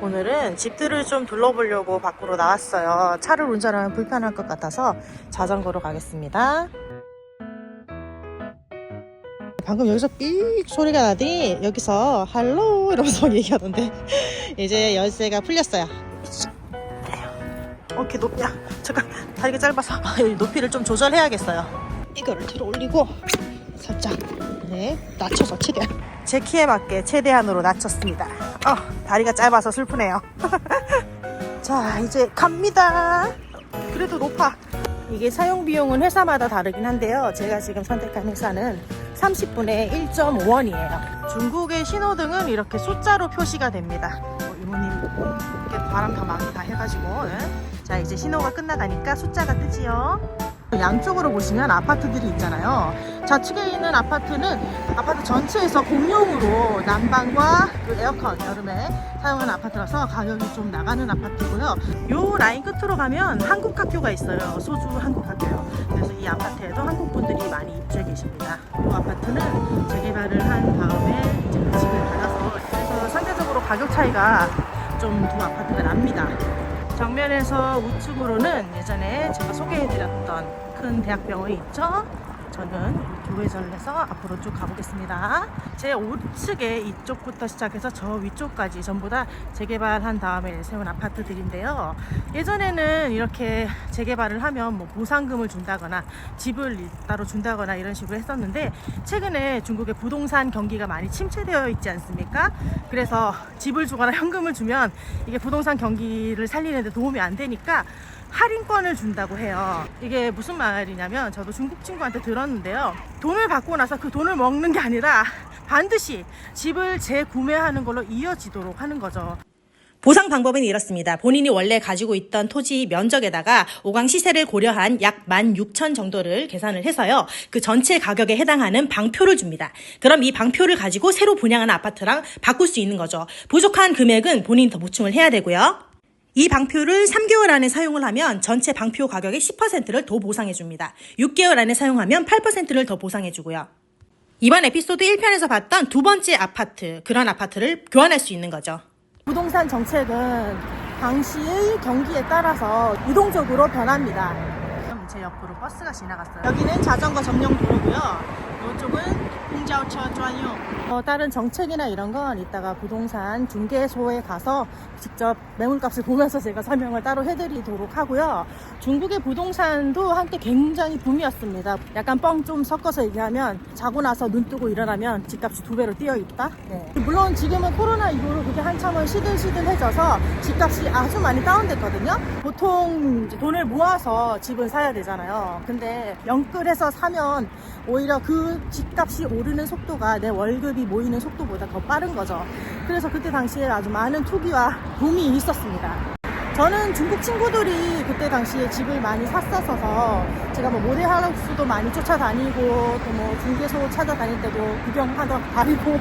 오늘은 집들을 좀 둘러보려고 밖으로 나왔어요. 차를 운전하면 불편할 것 같아서 자전거로 가겠습니다. 방금 여기서 삑 소리가 나더니 여기서 할로 이러면서 얘기하던데 이제 열쇠가 풀렸어요. 이렇게 높야 잠깐 다리가 짧아서 높이를 좀 조절해야겠어요. 이거를 들어 올리고 살짝 낮춰서 최대한 제 키에 맞게 최대한으로 낮췄습니다. 다리가 짧아서 슬프네요. 자, 이제 갑니다. 그래도 높아. 이게 사용 비용은 회사마다 다르긴 한데요, 제가 지금 선택한 회사는 30분에 1.5원이에요 중국의 신호등은 이렇게 숫자로 표시가 됩니다. 이모님 이렇게 바람 다 막이 다 해가지고 자, 이제 신호가 끝나가니까 숫자가 뜨지요. 양쪽으로 보시면 아파트들이 있잖아요. 좌측에 있는 아파트는 아파트 전체에서 공용으로 난방과 그 에어컨 여름에 사용하는 아파트라서 가격이 좀 나가는 아파트고요. 요 라인 끝으로 가면 한국 학교가 있어요. 소주 한국 학교요. 그래서 이 아파트에도 한국 분들이 많이 입주해 계십니다. 이 아파트는 재개발을 한 다음에 이제 그 집을 받아서 그래서 상대적으로 가격 차이가 좀 두 아파트가 납니다. 정면에서 우측으로는 예전에 제가 소개해드렸던 큰 대학병원이 있죠. 저는 교회전을 해서 앞으로 쭉 가보겠습니다. 제 우측에 이쪽부터 시작해서 저 위쪽까지 전부 다 재개발한 다음에 세운 아파트들인데요. 예전에는 이렇게 재개발을 하면 뭐 보상금을 준다거나 집을 따로 준다거나 이런 식으로 했었는데, 최근에 중국의 부동산 경기가 많이 침체되어 있지 않습니까? 그래서 집을 주거나 현금을 주면 이게 부동산 경기를 살리는 데 도움이 안 되니까 할인권을 준다고 해요. 이게 무슨 말이냐면, 저도 중국 친구한테 들었는데요, 돈을 받고 나서 그 돈을 먹는 게 아니라 반드시 집을 재구매하는 걸로 이어지도록 하는 거죠. 보상 방법은 이렇습니다. 본인이 원래 가지고 있던 토지 면적에다가 오강 시세를 고려한 약 16,000 정도를 계산을 해서요, 그 전체 가격에 해당하는 방표를 줍니다. 그럼 이 방표를 가지고 새로 분양하는 아파트랑 바꿀 수 있는 거죠. 부족한 금액은 본인이 더 보충을 해야 되고요. 이 방표를 3개월 안에 사용을 하면 전체 방표 가격의 10%를 더 보상해줍니다. 6개월 안에 사용하면 8%를 더 보상해주고요. 이번 에피소드 1편에서 봤던 두 번째 아파트, 그런 아파트를 교환할 수 있는 거죠. 부동산 정책은 당시의 경기에 따라서 유동적으로 변합니다. 제 옆으로 버스가 지나갔어요. 여기는 자전거 전용 도로고요. 이쪽은 공자오차专用. 다른 정책이나 이런 건 이따가 부동산 중개소에 가서 직접 매물값을 보면서 제가 설명을 따로 해드리도록 하고요. 중국의 부동산도 한때 굉장히 붐이었습니다. 약간 뻥 좀 섞어서 얘기하면, 자고 나서 눈 뜨고 일어나면 집값이 2배로 뛰어있다. 물론 지금은 코로나 이후로 그게 한참은 시들시들해져서 집값이 아주 많이 다운됐거든요. 보통 이제 돈을 모아서 집을 사야 되잖아요. 근데 영끌해서 사면 오히려 그 집값이 오르는 속도가 내 월급이 모이는 속도보다 더 빠른 거죠. 그래서 그때 당시에 아주 많은 투기와 붐이 있었습니다. 저는 중국 친구들이 그때 당시에 집을 많이 샀었어서 제가 뭐 모델하우스도 많이 쫓아다니고 또 뭐 중개소 찾아다닐 때도 구경하러 다니고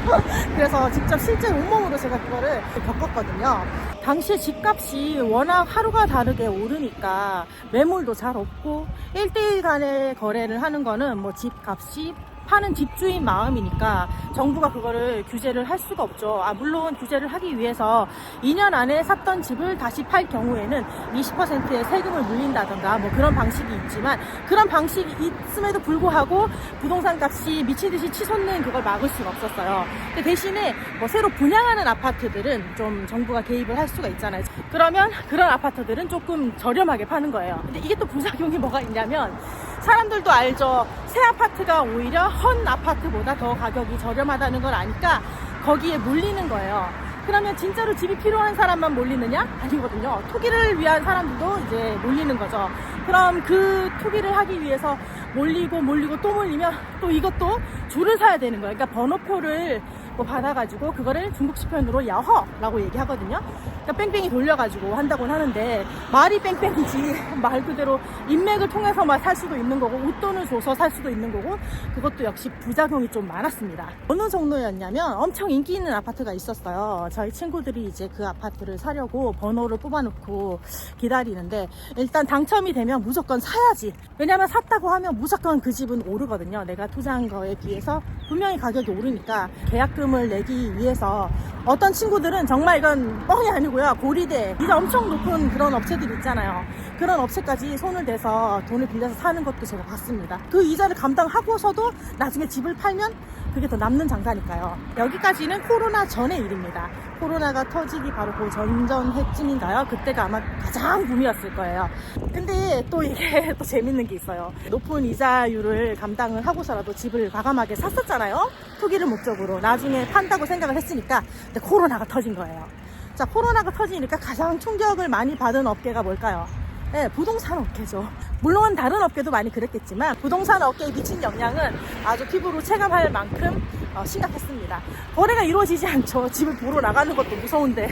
그래서 직접 실제 온몸으로 제가 그거를 겪었거든요. 당시에 집값이 워낙 하루가 다르게 오르니까 매물도 잘 없고 1대1 간의 거래를 하는 거는 뭐 집값이 파는 집주인 마음이니까 정부가 그거를 규제를 할 수가 없죠. 물론 규제를 하기 위해서 2년 안에 샀던 집을 다시 팔 경우에는 20%의 세금을 물린다던가 뭐 그런 방식이 있지만, 그런 방식이 있음에도 불구하고 부동산 값이 미친듯이 치솟는 그걸 막을 수가 없었어요. 근데 대신에 뭐 새로 분양하는 아파트들은 좀 정부가 개입을 할 수가 있잖아요. 그러면 그런 아파트들은 조금 저렴하게 파는 거예요. 근데 이게 또 부작용이 뭐가 있냐면, 사람들도 알죠. 새 아파트가 오히려 헌 아파트보다 더 가격이 저렴하다는 걸 아니까 거기에 몰리는 거예요. 그러면 진짜로 집이 필요한 사람만 몰리느냐? 아니거든요. 투기를 위한 사람들도 이제 몰리는 거죠. 그럼 그 투기를 하기 위해서 몰리고 또 몰리면 또 이것도 줄을 서야 되는 거예요. 그러니까 번호표를 뭐 받아가지고 그거를 중국식 표현으로 야허라고 얘기하거든요. 그러니까 뺑뺑이 돌려가지고 한다고는 하는데, 말이 뺑뺑이지 말 그대로 인맥을 통해서만 살 수도 있는 거고 웃돈을 줘서 살 수도 있는 거고, 그것도 역시 부작용이 좀 많았습니다. 어느 정도였냐면, 엄청 인기 있는 아파트가 있었어요. 저희 친구들이 이제 그 아파트를 사려고 번호를 뽑아놓고 기다리는데, 일단 당첨이 되면 무조건 사야지. 왜냐면 샀다고 하면 무조건 그 집은 오르거든요. 내가 투자한 거에 비해서 분명히 가격이 오르니까 계약금을 내기 위해서 어떤 친구들은 정말 이건 뻥이 아니고요. 고리대, 이자 엄청 높은 그런 업체들 있잖아요. 그런 업체까지 손을 대서 돈을 빌려서 사는 것도 제가 봤습니다. 그 이자를 감당하고서도 나중에 집을 팔면 그게 더 남는 장사니까요. 여기까지는 코로나 전의 일입니다. 코로나가 터지기 바로 그 전전해쯤인가요? 그때가 아마 가장 붐이었을 거예요. 근데 또 이게 또 재밌는 게 있어요. 높은 이자율을 감당을 하고서라도 집을 과감하게 샀었잖아요. 투기를 목적으로. 나중에 판다고 생각을 했으니까. 근데 코로나가 터진 거예요. 자, 코로나가 터지니까 가장 충격을 많이 받은 업계가 뭘까요? 네, 부동산 업계죠. 물론 다른 업계도 많이 그랬겠지만 부동산 업계에 미친 영향은 아주 피부로 체감할 만큼 심각했습니다. 거래가 이루어지지 않죠. 집을 보러 나가는 것도 무서운데.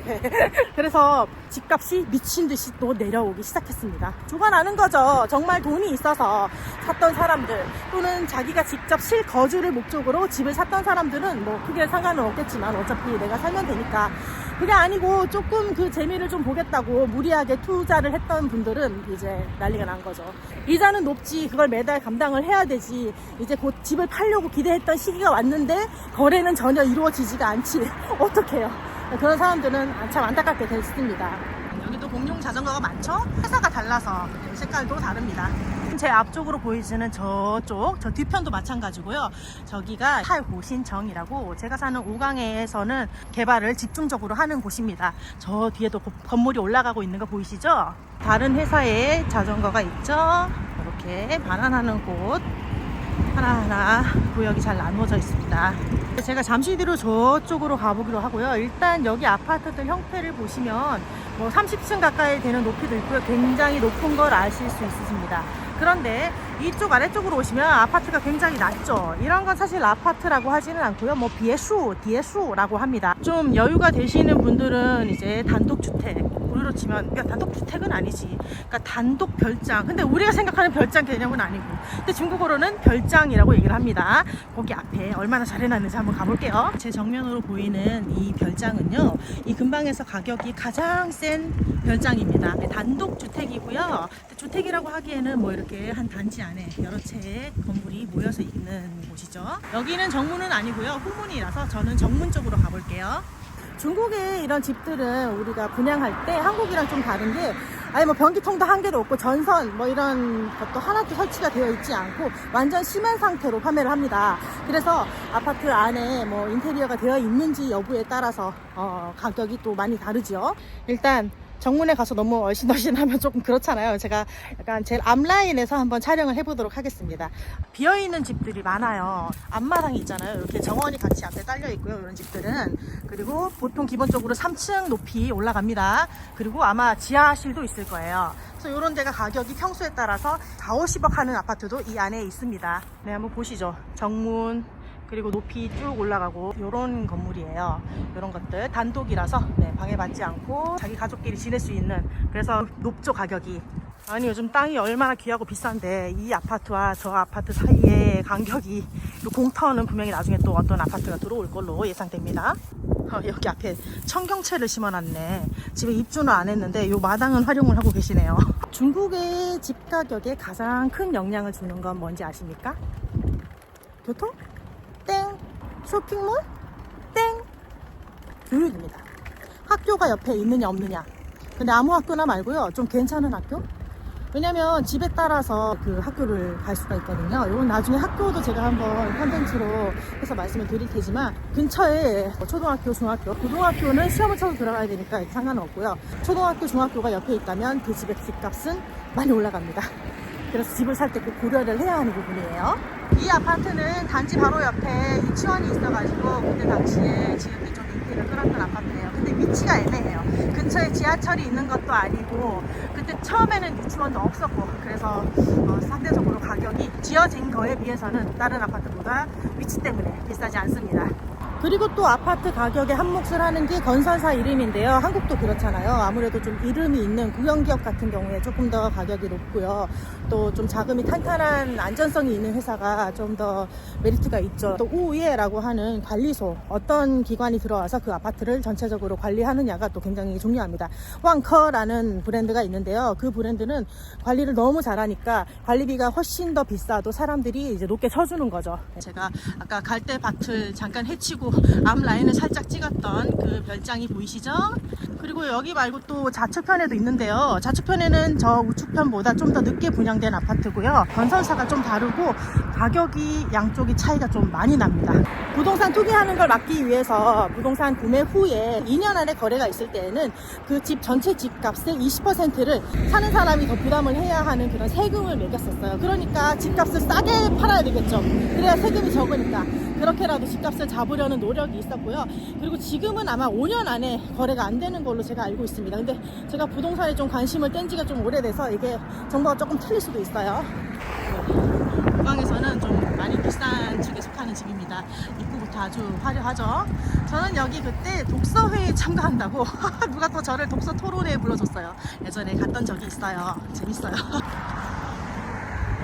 그래서 집값이 미친 듯이 또 내려오기 시작했습니다. 조가 나는 거죠. 정말 돈이 있어서 샀던 사람들, 또는 자기가 직접 실거주를 목적으로 집을 샀던 사람들은 뭐 크게 상관은 없겠지만 어차피 내가 살면 되니까. 그게 아니고 조금 그 재미를 좀 보겠다고 무리하게 투자를 했던 분들은 이제 난리가 난 거죠. 이자는 높지, 그걸 매달 감당을 해야 되지. 이제 곧 집을 팔려고 기대했던 시기가 왔는데 거래는 전혀 이루어지지가 않지. 어떡해요. 그런 사람들은 참 안타깝게 됐습니다. 여기도 공용 자전거가 많죠? 회사가 달라서 색깔도 다릅니다. 제 앞쪽으로 보이시는 저쪽, 저 뒤편도 마찬가지고요. 저기가 탈호신정이라고, 제가 사는 오강에서는 개발을 집중적으로 하는 곳입니다. 저 뒤에도 건물이 올라가고 있는 거 보이시죠? 다른 회사의 자전거가 있죠? 이렇게 반환하는 곳 하나하나 구역이 잘 나누어져 있습니다. 제가 잠시 뒤로 저쪽으로 가보기로 하고요. 일단 여기 아파트들 형태를 보시면 뭐 30층 가까이 되는 높이도 있고요. 굉장히 높은 걸 아실 수 있으십니다. 그런데 이쪽 아래쪽으로 오시면 아파트가 굉장히 낮죠. 이런 건 사실 아파트라고 하지는 않고요. 뭐 디에수라고 합니다. 좀 여유가 되시는 분들은 이제 단독주택, 우리로 치면, 그러니까 단독주택은 아니지, 그러니까 단독 별장. 근데 우리가 생각하는 별장 개념은 아니고, 근데 중국어로는 별장이라고 얘기를 합니다. 거기 앞에 얼마나 잘 해놨는지 한번 가볼게요. 제 정면으로 보이는 이 별장은요, 이 근방에서 가격이 가장 센 별장입니다. 단독주택이고요. 주택이라고 하기에는 뭐 이렇게 한 단지 안에 여러 채의 건물이 모여서 있는 곳이죠. 여기는 정문은 아니고요, 후문이라서 저는 정문 쪽으로 가볼게요. 중국의 이런 집들은 우리가 분양할 때 한국이랑 좀 다른 게, 아예 뭐 변기통도 한 개도 없고 전선 뭐 이런 것도 하나도 설치가 되어 있지 않고 완전 심한 상태로 판매를 합니다. 그래서 아파트 안에 뭐 인테리어가 되어 있는지 여부에 따라서 가격이 또 많이 다르죠. 일단 정문에 가서 너무 얼씬얼씬하면 조금 그렇잖아요. 제가 약간 제일 앞라인에서 한번 촬영을 해보도록 하겠습니다. 비어있는 집들이 많아요. 앞마당이 있잖아요. 이렇게 정원이 같이 앞에 딸려 있고요. 이런 집들은. 그리고 보통 기본적으로 3층 높이 올라갑니다. 그리고 아마 지하실도 있을 거예요. 그래서 이런 데가 가격이 평수에 따라서 4, 50억 하는 아파트도 이 안에 있습니다. 네, 한번 보시죠. 정문, 그리고 높이 쭉 올라가고 이런 건물이에요. 이런 것들 단독이라서 방해받지 않고 자기 가족끼리 지낼 수 있는, 그래서 높죠 가격이. 아니 요즘 땅이 얼마나 귀하고 비싼데 이 아파트와 저 아파트 사이의 간격이, 공터는 분명히 나중에 또 어떤 아파트가 들어올 걸로 예상됩니다. 여기 앞에 청경채를 심어놨네. 집에 입주는 안 했는데 이 마당은 활용을 하고 계시네요. 중국의 집 가격에 가장 큰 영향을 주는 건 뭔지 아십니까? 교통? 땡. 쇼핑몰? 땡. 교육입니다. 학교가 옆에 있느냐 없느냐. 근데 아무 학교나 말고요, 좀 괜찮은 학교? 왜냐면 집에 따라서 그 학교를 갈 수가 있거든요. 이건 나중에 학교도 제가 한번 컨텐츠로 해서 말씀을 드릴 테지만, 근처에 초등학교, 중학교, 고등학교는 시험을 쳐서 들어가야 되니까 상관은 없고요. 초등학교, 중학교가 옆에 있다면 그 집의 집값은 많이 올라갑니다. 그래서 집을 살 때 꼭 고려를 해야 하는 부분이에요. 이 아파트는 단지 바로 옆에 유치원이 있어가지고 그때 당시에 지금이 좀 인기를 끌었던 아파트예요. 근데 위치가 애매해요. 근처에 지하철이 있는 것도 아니고, 그때 처음에는 유치원도 없었고, 그래서 상대적으로 가격이 지어진 거에 비해서는 다른 아파트보다 위치 때문에 비싸지 않습니다. 그리고 또 아파트 가격에 한몫을 하는 게 건설사 이름인데요. 한국도 그렇잖아요. 아무래도 좀 이름이 있는 국영기업 같은 경우에 조금 더 가격이 높고요. 또 좀 자금이 탄탄한 안전성이 있는 회사가 좀 더 메리트가 있죠. 또 우예라고 하는 관리소, 어떤 기관이 들어와서 그 아파트를 전체적으로 관리하느냐가 또 굉장히 중요합니다. 왕커라는 브랜드가 있는데요. 그 브랜드는 관리를 너무 잘하니까 관리비가 훨씬 더 비싸도 사람들이 이제 높게 쳐주는 거죠. 제가 아까 갈대밭을 잠깐 헤치고 앞 라인을 살짝 찍었던 그 별장이 보이시죠? 그리고 여기 말고 또 좌측편에도 있는데요. 좌측편에는 저 우측편보다 좀 더 늦게 분양된 아파트고요. 건설사가 좀 다르고 가격이 양쪽이 차이가 좀 많이 납니다. 부동산 투기하는 걸 막기 위해서 부동산 구매 후에 2년 안에 거래가 있을 때에는 그 집 전체 집값의 20%를 사는 사람이 더 부담을 해야 하는 그런 세금을 매겼었어요. 그러니까 집값을 싸게 팔아야 되겠죠. 그래야 세금이 적으니까. 그렇게라도 집값을 잡으려는 노력이 있었고요. 그리고 지금은 아마 5년 안에 거래가 안 되는 걸로 제가 알고 있습니다. 근데 제가 부동산에 좀 관심을 뗀 지가 좀 오래돼서 이게 정보가 조금 틀릴 수도 있어요. 구강에서는 좀 많이 비싼 집에 속하는 집입니다. 입구부터 아주 화려하죠. 저는 여기 그때 독서회에 참가한다고 누가 또 저를 독서 토론회에 불러줬어요. 예전에 갔던 적이 있어요. 재밌어요.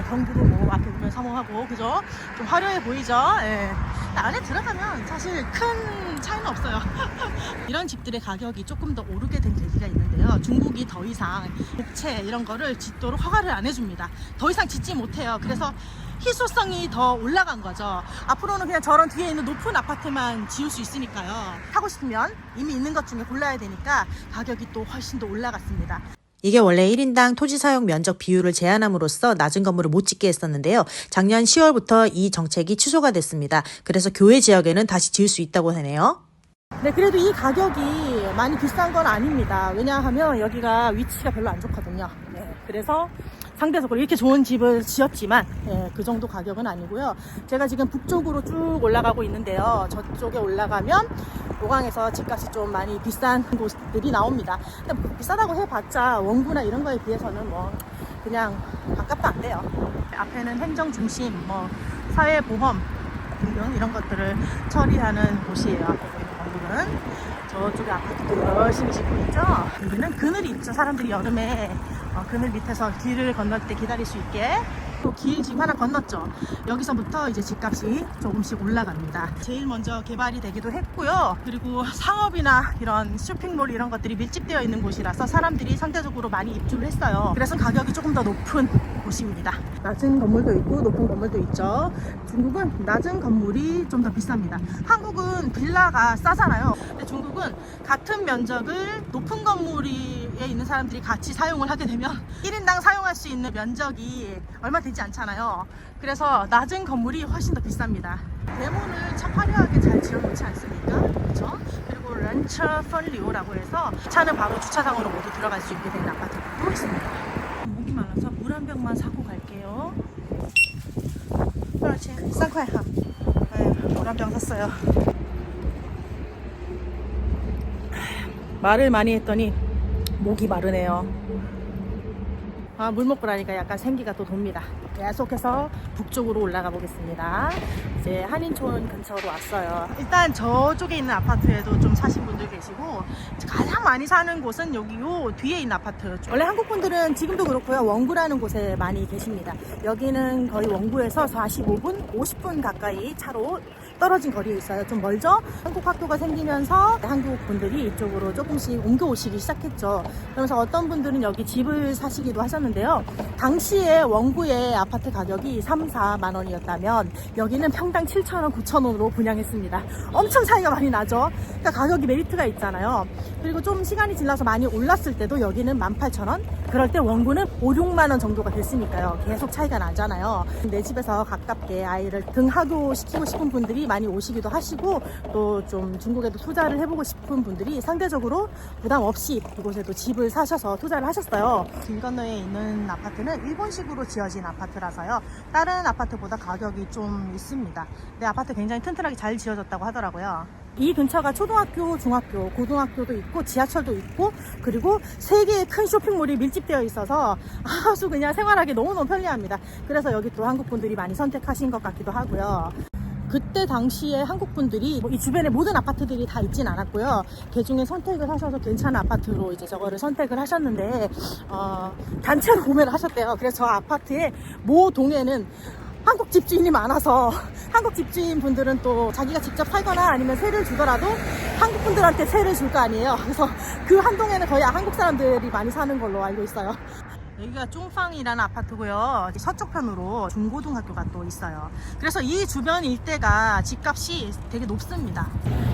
경부도 뭐 앞에 보면 사모하고 그죠? 좀 화려해 보이죠? 예. 안에 들어가면 사실 큰 차이는 없어요. 이런 집들의 가격이 조금 더 오르게 된 계기가 있는데요. 중국이 더 이상 복채 이런 거를 짓도록 허가를 안 해줍니다. 더 이상 짓지 못해요. 그래서 희소성이 더 올라간 거죠. 앞으로는 그냥 저런 뒤에 있는 높은 아파트만 지을 수 있으니까요. 하고 싶으면 이미 있는 것 중에 골라야 되니까 가격이 또 훨씬 더 올라갔습니다. 이게 원래 1인당 토지 사용 면적 비율을 제한함으로써 낮은 건물을 못 짓게 했었는데요. 작년 10월부터 이 정책이 취소가 됐습니다. 그래서 교외 지역에는 다시 지을 수 있다고 하네요. 네, 그래도 이 가격이 많이 비싼 건 아닙니다. 왜냐하면 여기가 위치가 별로 안 좋거든요. 네, 그래서 상대적으로 이렇게 좋은 집을 지었지만 그 정도 가격은 아니고요. 제가 지금 북쪽으로 쭉 올라가고 있는데요. 저쪽에 올라가면 노강에서 집값이 좀 많이 비싼 곳들이 나옵니다. 근데 뭐 비싸다고 해봤자 원구나 이런 거에 비해서는 뭐 그냥 반값도 안 돼요. 앞에는 행정중심, 뭐 사회보험 등등 이런 것들을 처리하는 곳이에요. 앞에 보이는 건물은. 저쪽에 아파트도 열심히 짓고 있죠. 여기는 그늘이 있죠. 사람들이 여름에 그늘 밑에서 길을 건널 때 기다릴 수 있게 또 길 지금 하나 건넜죠. 여기서부터 이제 집값이 조금씩 올라갑니다. 제일 먼저 개발이 되기도 했고요. 그리고 상업이나 이런 쇼핑몰 이런 것들이 밀집되어 있는 곳이라서 사람들이 상대적으로 많이 입주를 했어요. 그래서 가격이 조금 더 높은 곳입니다. 낮은 건물도 있고 높은 건물도 있죠. 중국은 낮은 건물이 좀 더 비쌉니다. 한국은 빌라가 싸잖아요. 근데 중국은 같은 면적을 높은 건물에 있는 사람들이 같이 사용을 하게 되면 1인당 사용할 수 있는 면적이 얼마 되지 않잖아요. 그래서 낮은 건물이 훨씬 더 비쌉니다. 대문을 참 화려하게 잘 지어놓지 않습니까? 그렇죠? 그리고 런처 펀리오라고 해서 차는 바로 주차장으로 모두 들어갈 수 있게 된 아파트도 있습니다. 목이 말라서 물 한 병만 사고 갈게요. 그렇지, 쌍칼하. 물 한 병 샀어요. 말을 많이 했더니 목이 마르네요. 물 먹고 나니까 약간 생기가 또 돕니다. 계속해서 북쪽으로 올라가 보겠습니다. 이제 한인촌 근처로 왔어요. 일단 저쪽에 있는 아파트에도 좀 사신 분들 계시고 가장 많이 사는 곳은 여기 요 뒤에 있는 아파트. 원래 한국 분들은 지금도 그렇고요. 원구라는 곳에 많이 계십니다. 여기는 거의 원구에서 45분, 50분 가까이 차로 떨어진 거리에 있어요. 좀 멀죠? 한국 학교가 생기면서 한국 분들이 이쪽으로 조금씩 옮겨오시기 시작했죠. 그러면서 어떤 분들은 여기 집을 사시기도 하셨는데요. 당시에 원구의 아파트 가격이 3, 4만 원이었다면 여기는 평당 7,000원, 9,000원으로 분양했습니다. 엄청 차이가 많이 나죠? 그러니까 가격이 메리트가 있잖아요. 그리고 좀 시간이 지나서 많이 올랐을 때도 여기는 18,000원? 그럴 때 원구는 5, 6만 원 정도가 됐으니까요. 계속 차이가 나잖아요. 내 집에서 가깝게 아이를 등하교 시키고 싶은 분들이 많이 오시기도 하시고 또 좀 중국에도 투자를 해보고 싶은 분들이 상대적으로 부담 없이 이곳에도 집을 사셔서 투자를 하셨어요. 길 건너에 있는 아파트는 일본식으로 지어진 아파트라서요. 다른 아파트보다 가격이 좀 있습니다. 근데 아파트 굉장히 튼튼하게 잘 지어졌다고 하더라고요. 이 근처가 초등학교, 중학교, 고등학교도 있고 지하철도 있고 그리고 3개의 큰 쇼핑몰이 밀집되어 있어서 아주 그냥 생활하기 너무너무 편리합니다. 그래서 여기 또 한국 분들이 많이 선택하신 것 같기도 하고요. 그때 당시에 한국 분들이 이 주변에 모든 아파트들이 다 있진 않았고요. 그중에 선택을 하셔서 괜찮은 아파트로 이제 저거를 선택을 하셨는데 단체로 구매를 하셨대요. 그래서 저 아파트의 모 동에는 한국 집주인이 많아서 한국 집주인 분들은 또 자기가 직접 살거나 아니면 세를 주더라도 한국 분들한테 세를 줄 거 아니에요. 그래서 그 한 동에는 거의 한국 사람들이 많이 사는 걸로 알고 있어요. 여기가 쫑팡이라는 아파트고요. 서쪽편으로 중고등학교가 또 있어요. 그래서 이 주변 일대가 집값이 되게 높습니다.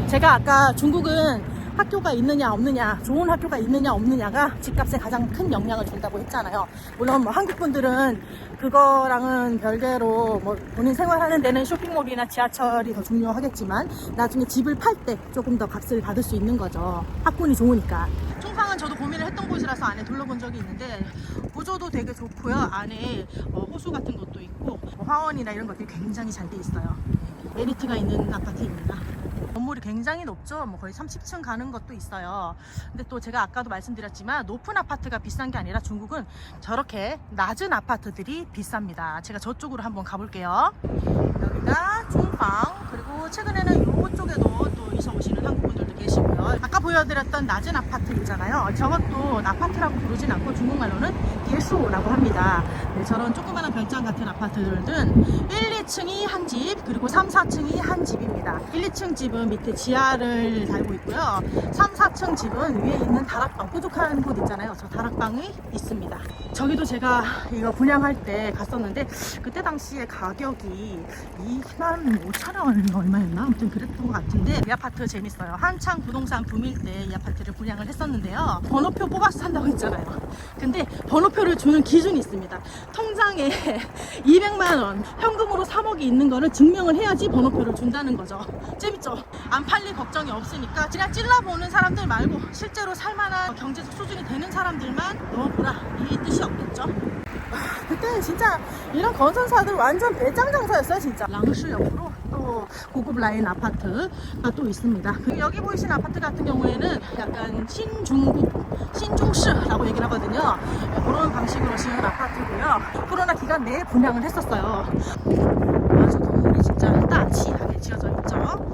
제가 아까 중국은 학교가 있느냐 없느냐, 좋은 학교가 있느냐 없느냐가 집값에 가장 큰 영향을 준다고 했잖아요. 물론 뭐 한국 분들은 그거랑은 별개로 뭐 본인 생활하는 데는 쇼핑몰이나 지하철이 더 중요하겠지만 나중에 집을 팔 때 조금 더 값을 받을 수 있는 거죠. 학군이 좋으니까. 쫑팡은 저도 고민을 했던 곳이라서 안에 둘러본 적이 있는데 구조도 되게 좋고요. 안에 호수 같은 것도 있고 화원이나 이런 것들이 굉장히 잘 돼 있어요. 메리트가 있는 아파트입니다. 건물이 굉장히 높죠. 뭐 거의 30층 가는 것도 있어요. 근데 또 제가 아까도 말씀드렸지만 높은 아파트가 비싼 게 아니라 중국은 저렇게 낮은 아파트들이 비쌉니다. 제가 저쪽으로 한번 가볼게요. 여기가 쫑팡, 그리고 최근에는 이쪽에도 또 이사 오시는 한국 분들도 계시고요. 아까 보여드렸던 낮은 아파트 있잖아요. 저것도 아파트라고 부르진 않고 중국말로는 예수라고 합니다. 네, 저런 조그마한 별장 같은 아파트들은 1, 2층이 한 집, 그리고 3, 4층이 한 집입니다. 1, 2층 집은 밑에 지하를 달고 있고요. 3, 4층 집은 위에 있는 다락방, 뾰족한 곳 있잖아요. 저 다락방이 있습니다. 저기도 제가 이거 분양할 때 갔었는데 그때 당시에 가격이 25,000원 얼마였나? 아무튼 그랬던 것 같은데 이 아파트 재밌어요. 한창 부동산 붐일 때 이 아파트를 분양을 했었는데요. 번호표 뽑아서 산다고 했잖아요. 근데 번호표를 주는 기준이 있습니다. 통장에 200만원, 현금으로 3억이 있는 거를 증명을 해야지 번호표를 준다는 거죠. 재밌죠? 안 팔릴 걱정이 없으니까 그냥 찔러보는 사람들 말고 실제로 살만한 경제적 수준이 되는 사람들만 넣어보라, 이 뜻이 없겠죠? 그때 진짜 이런 건설사들 완전 배짱장사였어요. 진짜 랑시 옆으로 또 고급 라인 아파트가 또 있습니다. 여기 보이신 아파트 같은 경우에는 약간 신중시라고 얘기를 하거든요. 그런 방식으로 지은 아파트고요. 코로나 기간 내에 분양을 했었어요. 아주 건물이 진짜 따치하게 지어져 있죠.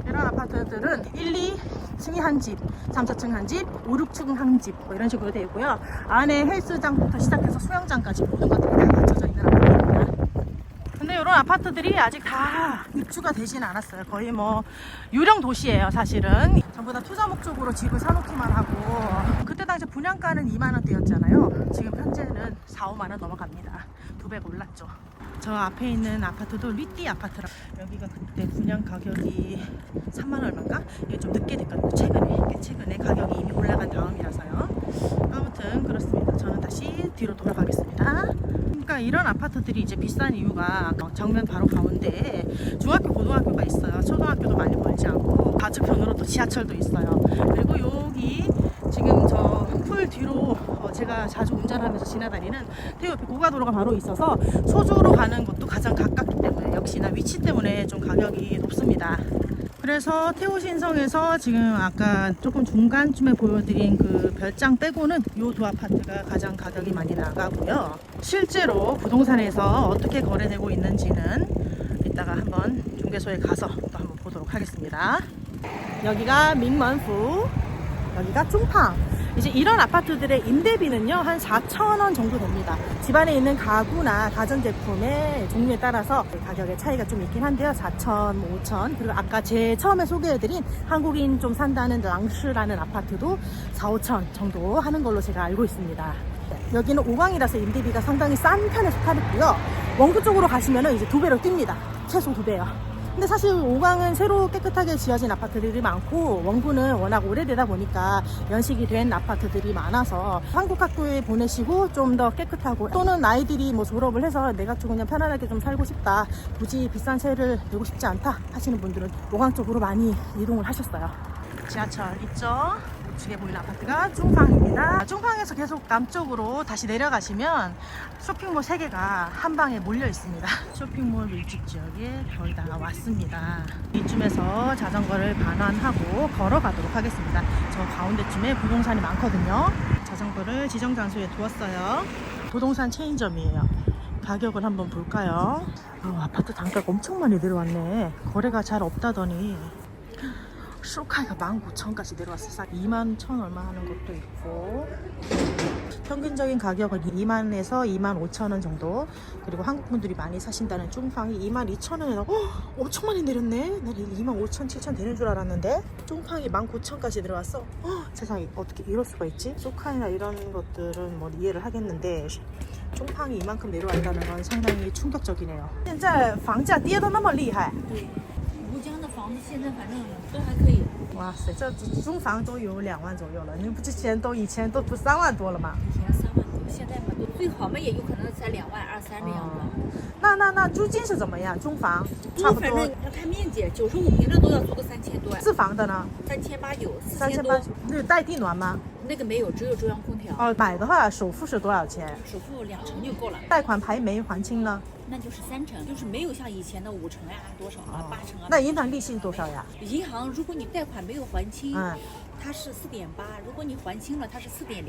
이런 아파트들은 1, 2층이 한 집, 3, 4층 한 집, 5, 6층 한 집, 뭐 이런 식으로 되어 있고요. 안에 헬스장부터 시작해서 수영장까지 모든 것들이 다 갖춰져 있는 아파트입니다. 근데 이런 아파트들이 아직 다 입주가 되진 않았어요. 거의 뭐 유령 도시예요, 사실은. 전부 다 투자 목적으로 집을 사놓기만 하고, 그때 당시 분양가는 2만원대였잖아요. 지금 현재는 4, 5만원 넘어갑니다. 2배 올랐죠. 저 앞에 있는 아파트도 리띠 아파트라. 여기가 그때 분양 가격이 3만 얼마인가? 이게 좀 늦게 됐거든요. 최근에 가격이 이미 올라간 다음이라서요. 아무튼 그렇습니다. 저는 다시 뒤로 돌아가겠습니다. 그러니까 이런 아파트들이 이제 비싼 이유가 정면 바로 가운데에 중학교, 고등학교가 있어요. 초등학교도 많이 멀지 않고 좌측편으로 또 지하철도 있어요. 그리고 여기 지금 저 풀 뒤로 제가 자주 운전하면서 지나다니는 태우 옆에 고가도로가 바로 있어서 소주로 가는 곳도 가장 가깝기 때문에 역시나 위치 때문에 좀 가격이 높습니다. 그래서 태우신성에서 지금 아까 조금 중간쯤에 보여드린 그 별장 빼고는 이 두 아파트가 가장 가격이 많이 나가고요. 실제로 부동산에서 어떻게 거래되고 있는지는 이따가 한번 중개소에 가서 또 한번 보도록 하겠습니다. 여기가 민먼후, 여기가 쫑팡. 이제 이런 아파트들의 임대비는요 한 4,000원 정도 됩니다. 집안에 있는 가구나 가전제품의 종류에 따라서 가격의 차이가 좀 있긴 한데요. 4,000, 5,000, 그리고 아까 제 처음에 소개해드린 한국인 좀 산다는 랑시라는 아파트도 4, 5천 정도 하는 걸로 제가 알고 있습니다. 여기는 5강이라서 임대비가 상당히 싼 편에 속하고요. 원구 쪽으로 가시면 이제 2배로 뜁니다. 최소 2배요. 근데 사실 5강은 새로 깨끗하게 지어진 아파트들이 많고 원구는 워낙 오래되다 보니까 연식이 된 아파트들이 많아서 한국 학교에 보내시고 좀 더 깨끗하고, 또는 아이들이 뭐 졸업을 해서 내가 좀 그냥 편안하게 좀 살고 싶다, 굳이 비싼 세를 내고 싶지 않다 하시는 분들은 5강 쪽으로 많이 이동을 하셨어요. 지하철 있죠? 우측에 보이는 아파트가 쫑팡입니다. 쫑팡에서 계속 남쪽으로 다시 내려가시면 쇼핑몰 3개가 한 방에 몰려 있습니다. 쇼핑몰 밀집 지역에 거의 다 왔습니다. 이쯤에서 자전거를 반환하고 걸어가도록 하겠습니다. 저 가운데쯤에 부동산이 많거든요. 자전거를 지정 장소에 두었어요. 부동산 체인점이에요. 가격을 한번 볼까요? 아파트 단가가 엄청 많이 내려왔네. 거래가 잘 없다더니 쇼카이가 19,000까지 내려왔어. 21,000 얼마 하는 것도 있고, 평균적인 가격은 2만에서 25,000원 정도. 그리고 한국 분들이 많이 사신다는 쭝팡이 22,000원에 엄청 많이 내렸네. 난 25,000, 7,000 되는 줄 알았는데 쭝팡이 19,000까지 내려왔어. 세상에 어떻게 이럴 수가 있지? 쇼카이나 이런 것들은 뭐 이해를 하겠는데 쭝팡이 이만큼 내려왔다는 건 상당히 충격적이네요. 现在房价跌得那么厉害。对，吴江的房子现在反正都还可以。哇塞，这中房都有2万左右了，你不之前都以前都不3万多了吗？以前3万多，现在嘛都最好嘛也有可能才2万2、3这样的。那租金是怎么样？中房差不多反正。要看面积，95平的都要租个3000多。自房的呢？3800有，4000 3800多。那有带地暖吗？那个没有，只有中央空调。买的话首付是多少钱？首付2成就够了。贷款还没还清呢？那就是3成，就是没有像以前的5成啊，多少啊，8成啊。那银行利息多少呀？银行如果你贷款没有还清，它是4.8；如果你还清了，它是4.0。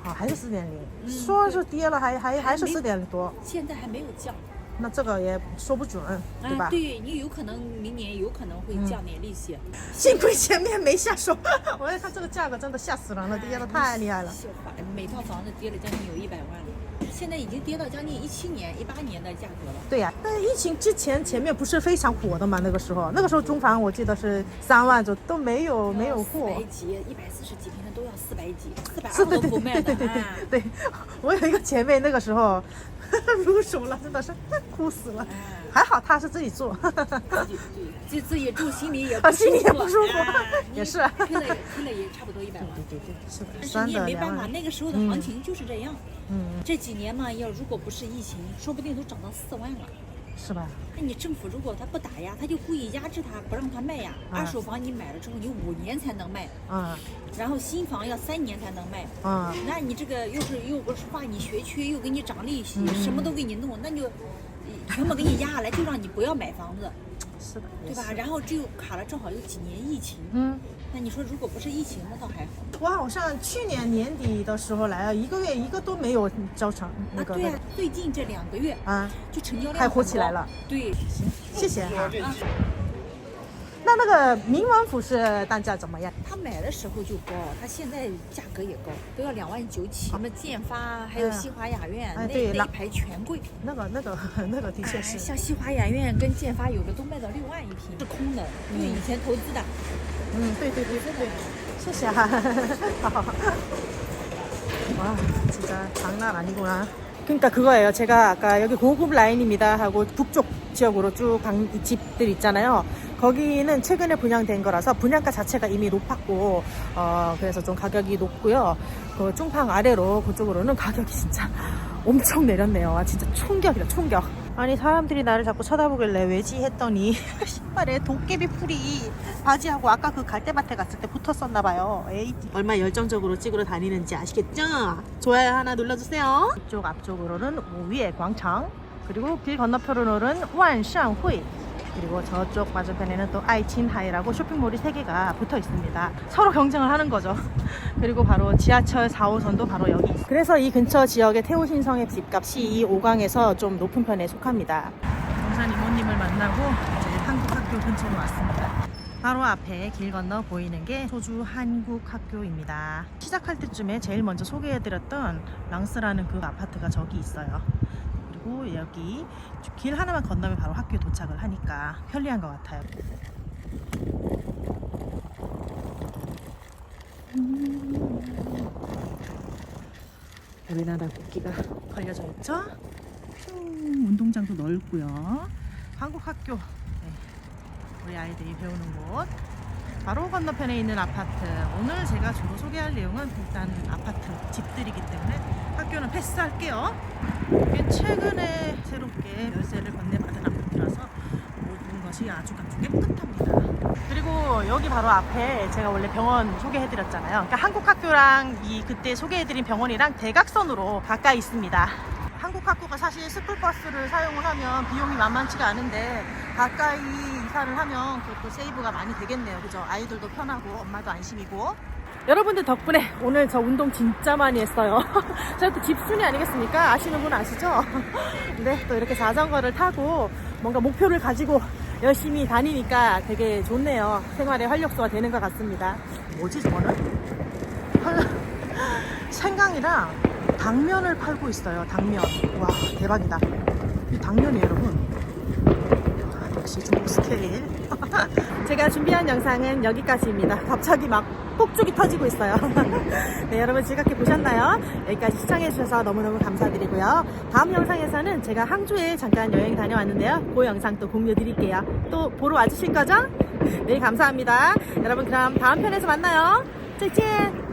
还是4.0。说是跌了，还是4点多。现在还没有降。那这个也说不准，对吧？对，你有可能明年有可能会降点利息。幸亏前面没下手，我要看这个价格真的吓死人了，跌得太厉害了。每套房子跌了将近有100万了，现在已经跌到将近17年、18年的价格了。对呀，但疫情之前前面不是非常火的嘛？那个时候中房我记得是3万左右，都没有货。400几、140几平的都要400几、420都不卖的。对，我有一个姐妹那个时候入手了，真的是哭死了。还好她是自己住，自己住心里也不舒服，心里也不舒服，也是亏了也差不多100万。对，是的。但是你也没办法，那个时候的行情就是这样。这几年嘛，如果不是疫情，说不定都涨到4万了。是吧？那你政府如果他不打压，他就故意压制他，不让他卖呀。二手房你买了之后，你5年才能卖，然后新房要3年才能卖，那你这个又不是划你学区，又给你涨利息，什么都给你弄，那就全部给你压下来，就让你不要买房子，是的，对吧？然后只有卡了，正好有几年疫情，那你说如果不是疫情，那倒还好。我好像去年年底的时候来了，1个月一个都没有交成那个。对呀，最近这2个月就成交量太火起来了。对，行，谢谢哈。那个明王府是单价怎么样？他买的时候就高，他现在价格也高，都要2万9起。什么建发，还有西华雅苑，那一排全贵。那个的确是。像西华雅苑跟建发有的都卖到6万一平，是空的，因为以前投资的。对，谢谢哈。好。와 진짜 장난 아니구나. 그러니까 그거예요. 제가 아까 여기 고급 라인입니다 하고 북쪽 지역으로 쭉 간 집들 있잖아요. 거기는 최근에 분양된 거라서 분양가 자체가 이미 높았고 그래서 좀 가격이 높고요. 그 쭝팡 아래로 그쪽으로는 가격이 진짜 엄청 내렸네요. 진짜 충격이다, 충격. 아니 사람들이 나를 자꾸 쳐다보길래 왜지 했더니 신발에 도깨비 풀이 바지하고 아까 그 갈대밭에 갔을 때 붙었었나봐요. 에이, 얼마나 열정적으로 찍으러 다니는지 아시겠죠? 좋아요 하나 눌러주세요. 이쪽 앞쪽으로는 위에 광장, 그리고 길 건너편으로는 완샹회, 그리고 저쪽 맞은편에는 또 아이친하이라고 쇼핑몰이 3개가 붙어 있습니다. 서로 경쟁을 하는 거죠. 그리고 바로 지하철 4호선도 바로 여기 있어요. 그래서 이 근처 지역의 태우신성의 집값이 이 5강에서 좀 높은 편에 속합니다. 동산 이모님을 만나고 이제 한국학교 근처로 왔습니다. 바로 앞에 길 건너 보이는 게 소주 한국학교입니다. 시작할 때쯤에 제일 먼저 소개해드렸던 랑스라는 그 아파트가 저기 있어요. 그리고 여기 길 하나만 건너면 바로 학교에 도착을 하니까 편리한 것 같아요. 우리나라 국기가 걸려져 있죠? 운동장도 넓고요. 한국학교, 네. 우리 아이들이 배우는 곳. 바로 건너편에 있는 아파트. 오늘 제가 주로 소개할 내용은 일단 아파트, 집들이기 때문에 학교는 패스할게요. 이게 최근에 새롭게 열쇠를 건네받은 아파트라서 모든 것이 아주 깨끗합니다. 그리고 여기 바로 앞에 제가 원래 병원 소개해드렸잖아요. 그러니까 한국학교랑 이 그때 소개해드린 병원이랑 대각선으로 가까이 있습니다. 한국학교가 사실 스쿨버스를 사용을 하면 비용이 만만치가 않은데 가까이 이사를 하면 그것도 세이브가 많이 되겠네요. 그죠? 아이들도 편하고 엄마도 안심이고. 여러분들 덕분에 오늘 저 운동 진짜 많이 했어요. 제가 또 집순이 아니겠습니까? 아시는 분 아시죠? 네, 또 이렇게 자전거를 타고 뭔가 목표를 가지고 열심히 다니니까 되게 좋네요. 생활의 활력소가 되는 것 같습니다. 뭐지 저거는? 생강이랑 당면을 팔고 있어요. 당면. 와 대박이다. 이 당면이 여러분 역시 중국 스케일. 제가 준비한 영상은 여기까지입니다. 갑자기 막 폭죽이 터지고 있어요. 네, 여러분 즐겁게 보셨나요? 여기까지 시청해주셔서 너무너무 감사드리고요. 다음 영상에서는 제가 항주에 잠깐 여행 다녀왔는데요. 그 영상 또 공유드릴게요. 또 보러 와주실 거죠? 네, 감사합니다. 여러분 그럼 다음 편에서 만나요. 짠짠!